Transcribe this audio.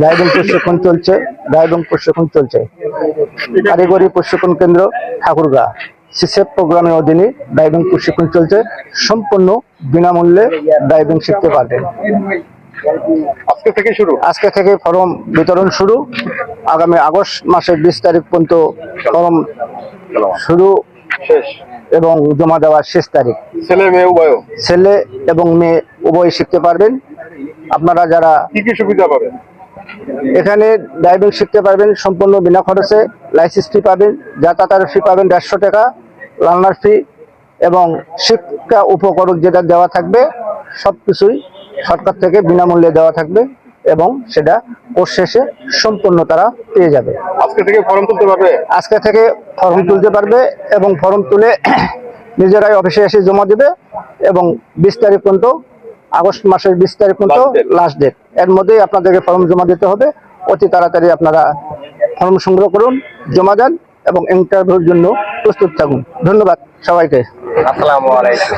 Driving প্রশিক্ষণ চলছে কারিগরি প্রশিক্ষণ কেন্দ্র ঠাকুরগাঁ সিসেপ প্রোগ্রামের অধীনে ড্রাইভিং প্রশিক্ষণ চলছে। সম্পূর্ণ বিনামূল্যে ড্রাইভিং শিখতে পারবেন। আজকে থেকে ফর্ম বিতরণ শুরু। আগামী আগস্ট মাসের 20 তারিখ পর্যন্ত ফর্ম শুরু এবং জমা দেওয়ার শেষ তারিখ। ছেলে এবং মেয়ে উভয় শিখতে পারবেন। আপনারা যারা কি সুবিধা পাবেন এখানে ড্রাইভিং শিখতে পারবেন সম্পূর্ণ বিনা খরচে। লাইসেন্স ফি পাবেন, যাতায়াতের ফি পাবেন 150 টাকা, লার্নার ফি এবং শিক্ষা উপকরণ যেটা দেওয়া থাকবে সবকিছুই সরকার থেকে বিনামূল্যে দেওয়া থাকবে এবং সেটা কোর্স শেষে সম্পূর্ণ তারা পেয়ে যাবে। আজকে থেকে ফর্ম তুলতে পারবে এবং ফর্ম তুলে নিজেরাই অফিসে এসে জমা দেবে এবং 20 তারিখ পর্যন্ত, আগস্ট মাসের 20 তারিখ পর্যন্ত লাস্ট ডেট। এর মধ্যেই আপনাদেরকে ফর্ম জমা দিতে হবে। অতি তাড়াতাড়ি আপনারা ফর্ম সংগ্রহ করুন, জমা দেন এবং ইন্টারভিউর জন্য প্রস্তুত থাকুন। ধন্যবাদ সবাইকে। আসসালামু আলাইকুম।